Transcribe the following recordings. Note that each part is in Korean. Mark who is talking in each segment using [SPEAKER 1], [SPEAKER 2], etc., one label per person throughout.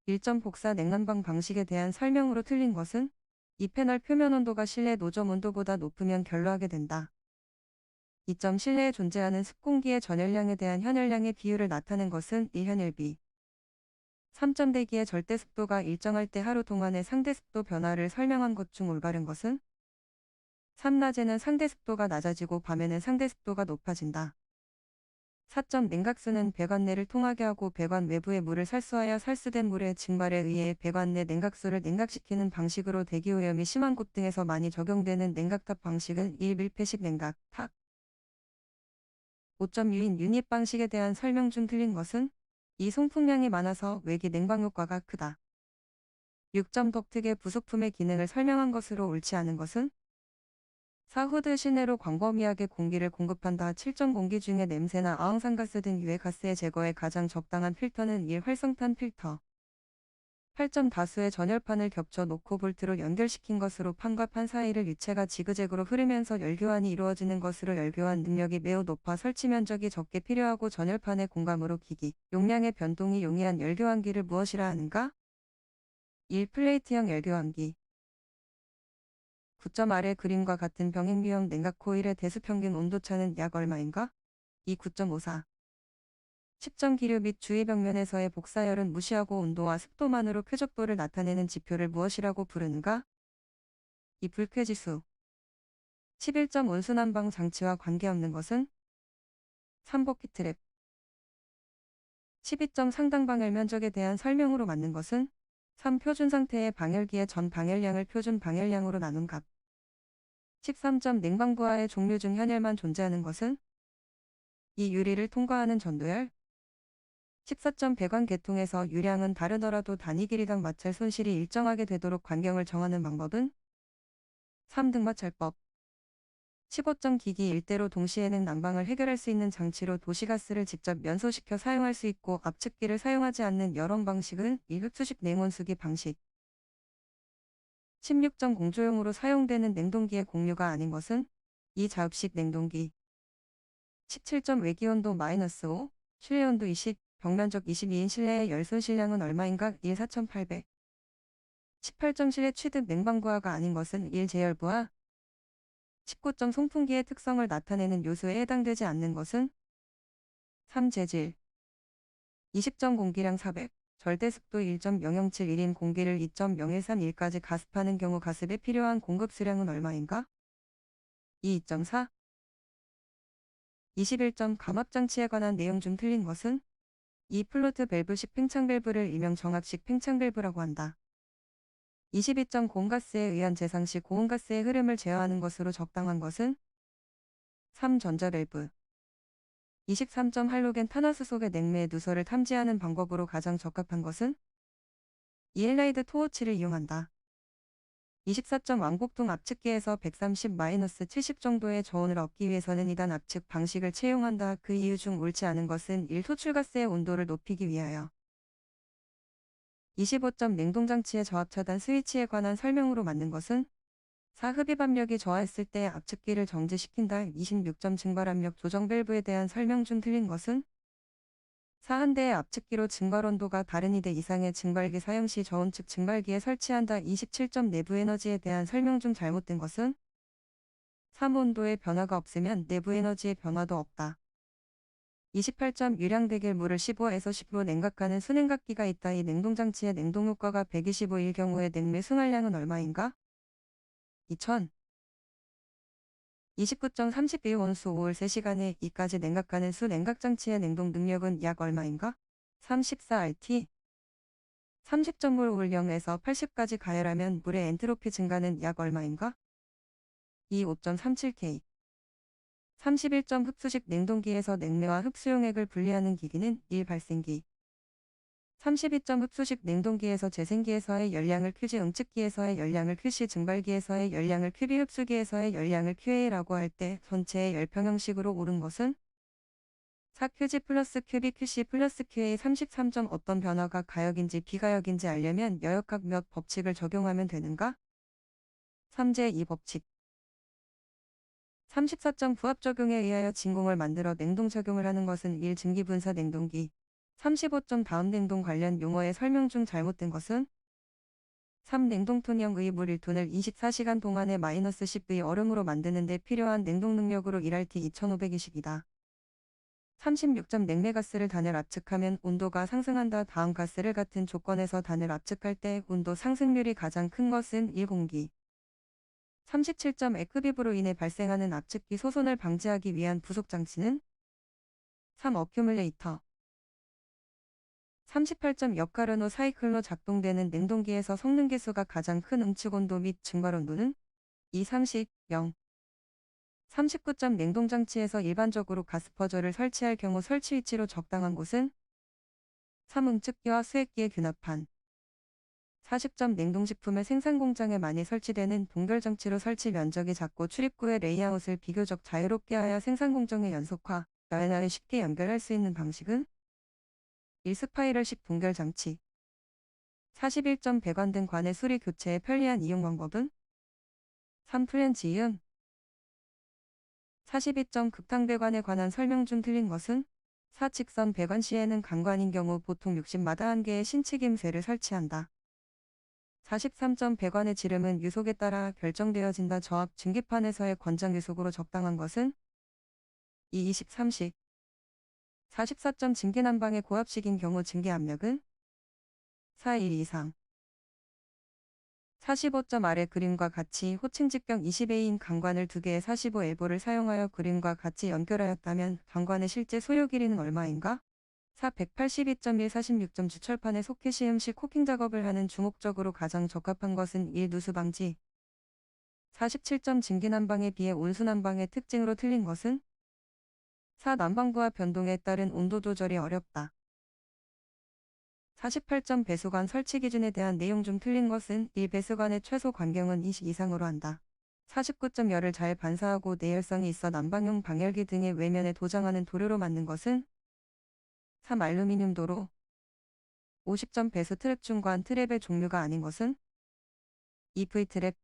[SPEAKER 1] 1점 복사 냉난방 방식에 대한 설명으로 틀린 것은 이 패널 표면 온도가 실내 노점 온도보다 높으면 결로하게 된다. 2점 실내에 존재하는 습공기의 전열량에 대한 현열량의 비율을 나타낸 것은 1현일비. 3점 대기의 절대 습도가 일정할 때 하루 동안의 상대 습도 변화를 설명한 것 중 올바른 것은 3. 낮에는 상대 습도가 낮아지고 밤에는 상대 습도가 높아진다. 4점 냉각수는 배관 내를 통하게 하고 배관 외부의 물을 살수하여 살수된 물의 증발에 의해 배관 내 냉각수를 냉각시키는 방식으로 대기오염이 심한 곳 등에서 많이 적용되는 냉각탑 방식은 1. 밀폐식 냉각, 탑. 5점 유인 유닛 방식에 대한 설명 중 틀린 것은 이 송풍량이 많아서 외기 냉방 효과가 크다. 6점 독특의 부속품의 기능을 설명한 것으로 옳지 않은 것은 4. 후드 실내로 광범위하게 공기를 공급한다. 7점 공기 중에 냄새나 아황산가스 등 유해 가스의 제거에 가장 적당한 필터는 1. 활성탄 필터. 8점 다수의 전열판을 겹쳐 놓고 볼트로 연결시킨 것으로 판과 판 사이를 유체가 지그재그로 흐르면서 열교환이 이루어지는 것으로 열교환 능력이 매우 높아 설치 면적이 적게 필요하고 전열판의 공감으로 기기, 용량의 변동이 용이한 열교환기를 무엇이라 하는가? 1. 플레이트형 열교환기. 9점 아래 그림과 같은 병행유형 냉각 코일의 대수평균 온도차는 약 얼마인가? 2. 9.54. 10점 기류 및 주위 벽면에서의 복사열은 무시하고 온도와 습도만으로 쾌적도를 나타내는 지표를 무엇이라고 부르는가? 2. 불쾌지수. 11점 온수난방 장치와 관계없는 것은? 3. 버킷트랩. 12점 상당 방열 면적에 대한 설명으로 맞는 것은? 3. 표준 상태의 방열기의 전 방열량을 표준 방열량으로 나눈 값. 13점 냉방부하의 종류 중 현열만 존재하는 것은? 이 유리를 통과하는 전도열. 14점 배관 계통에서 유량은 다르더라도 단위 길이당 마찰 손실이 일정하게 되도록 관경을 정하는 방법은? 3. 등마찰법. 15점 기기 일대로 동시에 냉난방을 해결할 수 있는 장치로 도시가스를 직접 연소시켜 사용할 수 있고 압축기를 사용하지 않는 열원 방식은 1. 흡수식 냉온수기 방식. 16점 공조용으로 사용되는 냉동기의 공유가 아닌 것은? 2. 자흡식 냉동기. 17점 외기온도 -5, 실내온도 20, 벽면적 22인 실내의 열손실량은 얼마인가? 1. 4800. 18점 실내 취득 냉방부하가 아닌 것은? 1. 제열부하. 19점 송풍기의 특성을 나타내는 요소에 해당되지 않는 것은? 3. 재질. 20점 공기량 400, 절대습도 1.0071인 공기를 2.0131까지 가습하는 경우 가습에 필요한 공급 수량은 얼마인가? 2. 2.4. 21점 감압장치에 관한 내용 중 틀린 것은? 2. 플로트 밸브식 팽창 밸브를 일명 정압식 팽창 밸브라고 한다. 22점 고온가스에 의한 재상 시 고온가스의 흐름을 제어하는 것으로 적당한 것은? 3. 전자 밸브. 23점 할로겐 탄화수 속의 냉매의 누설을 탐지하는 방법으로 가장 적합한 것은? 2. 헬라이드 토호치를 이용한다. 24점 왕복동 압축기에서 130-70 정도의 저온을 얻기 위해서는 2단 압축 방식을 채용한다. 그 이유 중 옳지 않은 것은 1. 토출가스의 온도를 높이기 위하여. 25점 냉동장치의 저압 차단 스위치에 관한 설명으로 맞는 것은? 4. 흡입 압력이 저하했을 때 압축기를 정지시킨다. 26점 증발 압력 조정 밸브에 대한 설명 중 틀린 것은? 4. 한 대의 압축기로 증발 온도가 다른 2대 이상의 증발기 사용 시 저온축 증발기에 설치한다. 27점 내부 에너지에 대한 설명 중 잘못된 것은? 3. 온도의 변화가 없으면 내부 에너지의 변화도 없다. 28점 유량 대결물을 15에서 10로 냉각하는 수냉각기가 있다. 이 냉동장치의 냉동효과가 125일 경우에 냉매 순환량은 얼마인가? 2000. 29점 32온수 5월 3시간에 이까지 냉각하는 수 냉각장치의 냉동 능력은 약 얼마인가? 34RT. 30점 물 0에서 80까지 가열하면 물의 엔트로피 증가는 약 얼마인가? 5.37K. 31점 흡수식 냉동기에서 냉매와 흡수용액을 분리하는 기기는 1. 발생기. 32점 흡수식 냉동기에서 재생기에서의 열량을 QG 응축기에서의 열량을 QC 증발기에서의 열량을 QB 흡수기에서의 열량을 QA라고 할 때 전체의 열평형식으로 옳은 것은? 4. QG 플러스 QB QC 플러스 QA. 33점 어떤 변화가 가역인지 비가역인지 알려면 여역학 몇 법칙을 적용하면 되는가? 3. 제2법칙. 34점 부합적용에 의하여 진공을 만들어 냉동작용을 하는 것은 1. 증기분사 냉동기. 35점 다음 냉동 관련 용어의 설명 중 잘못된 것은 3. 냉동톤형의 물 1톤을 24시간 동안에 마이너스 10의 얼음으로 만드는 데 필요한 냉동 능력으로 1RT 2520이다. 36점 냉매가스를 단을 압축하면 온도가 상승한다. 다음 가스를 같은 조건에서 단을 압축할 때 온도 상승률이 가장 큰 것은 1. 공기. 37점 에크비브로 인해 발생하는 압축기 소손을 방지하기 위한 부속장치는 3. 어큐뮬레이터. 38점 역가르노 사이클로 작동되는 냉동기에서 성능 계수가 가장 큰 응축온도 및 증발온도는 2. 30, 0. 39점 냉동장치에서 일반적으로 가스퍼저를 설치할 경우 설치 위치로 적당한 곳은 3. 응축기와 수액기의 균합판. 40점 냉동식품의 생산공장에 많이 설치되는 동결장치로 설치 면적이 작고 출입구의 레이아웃을 비교적 자유롭게 하여 생산공정의 연속화, 라인을 쉽게 연결할 수 있는 방식은 1. 스파이럴식 동결장치. 41점 배관 등 관의 수리 교체에 편리한 이용 방법은 3. 프렌치 이음. 42점 극탕배관에 관한 설명 중 틀린 것은 4. 직선 배관 시에는 강관인 경우 보통 60마다 1개의 신치김쇠를 설치한다. 43점 배관의 지름은 유속에 따라 결정되어진다. 저압 증기판에서의 권장 유속으로 적당한 것은 2. 20, 30. 44점 증기난방의 고압식인 경우 증기 압력은 4. 1 이상. 45점 아래 그림과 같이 호칭 직경 20A인 강관을 2개의 45L보를 사용하여 그림과 같이 연결하였다면 강관의 실제 소요 길이는 얼마인가? 4. 182.1 46점 주철판에 소켓 시음식 코킹 작업을 하는 주목적으로 가장 적합한 것은 1. 누수 방지. 47점 증기난방에 비해 온수난방의 특징으로 틀린 것은 4. 난방부하 변동에 따른 온도 조절이 어렵다. 48점 배수관 설치 기준에 대한 내용 중 틀린 것은 1. 배수관의 최소 관경은 20 이상으로 한다. 49점 열을 잘 반사하고 내열성이 있어 난방용 방열기 등의 외면에 도장하는 도료로 만든 것은 3. 알루미늄 도로. 50점 배수 트랩 중관 트랩의 종류가 아닌 것은 2. V트랩.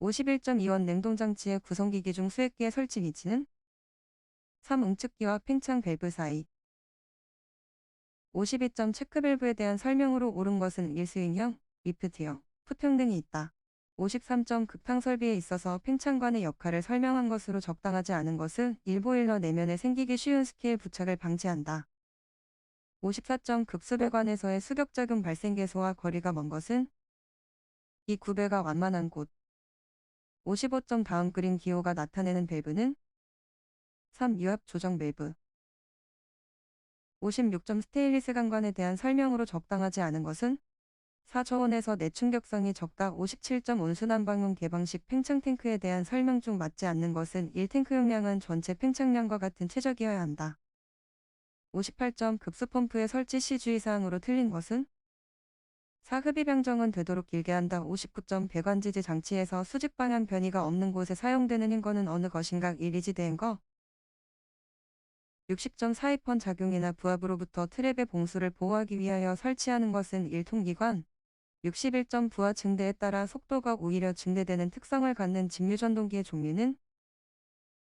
[SPEAKER 1] 51점 이원 냉동장치의 구성기기 중 수액기의 설치 위치는 3. 응축기와 팽창 밸브 사이. 52점 체크밸브에 대한 설명으로 옳은 것은 1. 스윙형, 리프트형, 풋형 등이 있다. 53점 급탕 설비에 있어서 팽창관의 역할을 설명한 것으로 적당하지 않은 것은 1. 보일러 내면에 생기기 쉬운 스케일 부착을 방지한다. 54점 급수배관에서의 수격작용 발생 계소와 거리가 먼 것은 2. 구배가 완만한 곳. 55점 다음 그림 기호가 나타내는 밸브는 3. 유압 조정 밸브. 56점 스테인리스 강관에 대한 설명으로 적당하지 않은 것은 4. 저온에서 내충격성이 적다. 57점 온수난방용 개방식 팽창 탱크에 대한 설명 중 맞지 않는 것은 1. 탱크 용량은 전체 팽창량과 같은 최적이어야 한다. 58점 급수펌프의 설치 시 주의사항으로 틀린 것은 4. 흡입양정은 되도록 길게 한다. 59점 배관지지 장치에서 수직 방향 변이가 없는 곳에 사용되는 행거는 어느 것인가? 1. 리지드 행거. 60점 사이펀 작용이나 부하부로부터 트랩의 봉수를 보호하기 위하여 설치하는 것은 1. 통기관. 61점 부하 증대에 따라 속도가 오히려 증대되는 특성을 갖는 직류전동기의 종류는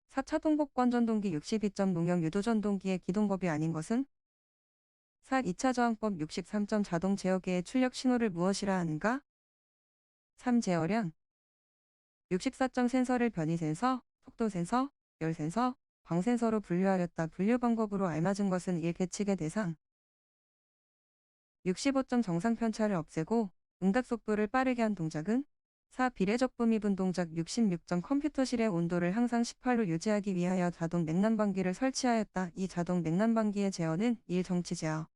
[SPEAKER 1] 4. 차동복권 전동기. 62점 농형 유도전동기의 기동법이 아닌 것은 4. 2차 저항법. 63점 자동 제어계의 출력 신호를 무엇이라 하는가? 3. 제어량. 64점 센서를 변이 센서, 속도 센서, 열 센서, 광 센서로 분류하였다. 분류 방법으로 알맞은 것은 1. 계측의 대상. 65점 정상 편차를 없애고 응답 속도를 빠르게 한 동작은 4. 비례적 붐입은 동작. 66점 컴퓨터실의 온도를 항상 18로 유지하기 위하여 자동 냉난방기를 설치하였다. 이 자동 냉난방기의 제어는 1. 정치 제어.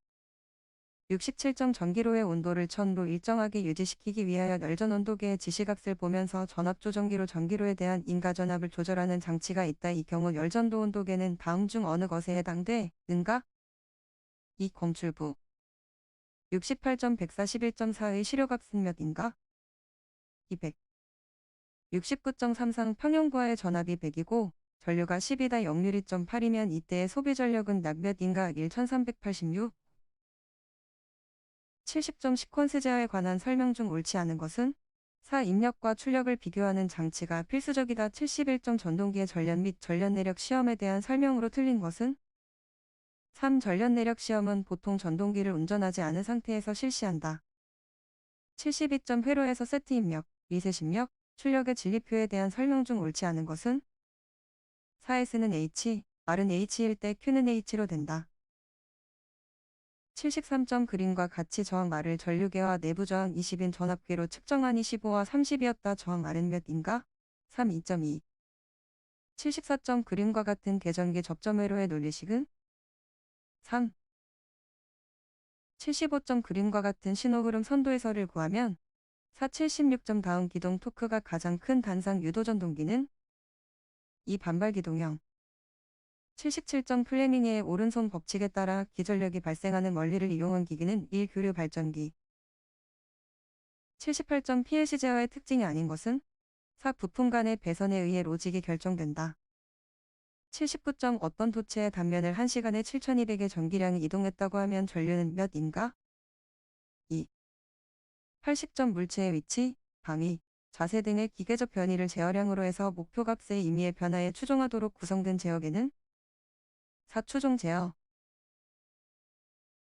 [SPEAKER 1] 67점 전기로의 온도를 1000로 일정하게 유지시키기 위하여 열전 온도계의 지시값을 보면서 전압조정기로 전기로에 대한 인가전압을 조절하는 장치가 있다. 이 경우 열전도 온도계는 다음 중 어느 것에 해당돼? 는가? 2. 검출부. 68점 141.4의 시료값은 몇인가? 200. 69.33 평형부하의 전압이 100이고 전류가 10이다. 역률 2.8이면 이때의 소비 전력은 약 몇인가? 1386. 70점 시퀀스 제어에 관한 설명 중 옳지 않은 것은 4. 입력과 출력을 비교하는 장치가 필수적이다. 71점 전동기의 전련 및 전련 내력 시험에 대한 설명으로 틀린 것은 3. 전력 내력 시험은 보통 전동기를 운전하지 않은 상태에서 실시한다. 72점 회로에서 세트 입력, 리셋 입력, 출력의 진리표에 대한 설명 중 옳지 않은 것은 4S는 H, R은 H일 때 Q는 H로 된다. 73점 그림과 같이 저항 R을 전류계와 내부 저항 20인 전압계로 측정한 25와 30이었다. 저항 R은 몇인가? 3. 2.2. 74점 그림과 같은 계전기 접점 회로의 논리식은 3. 75점 그림과 같은 신호흐름 선도에서를 구하면 4. 76점 다운 기동 토크가 가장 큰 단상 유도 전동기는 2. 반발 기동형. 77점 플레밍의 오른손 법칙에 따라 기전력이 발생하는 원리를 이용한 기기는 1. 교류 발전기. 78점 PLC 제어의 특징이 아닌 것은 4. 부품 간의 배선에 의해 로직이 결정된다. 79점 어떤 도체의 단면을 1시간에 7200의 전기량이 이동했다고 하면 전류는 몇인가? 2. 80점 물체의 위치, 방위, 자세 등의 기계적 변이를 제어량으로 해서 목표 값의 임의의 변화에 추종하도록 구성된 제어계는 4. 추종 제어.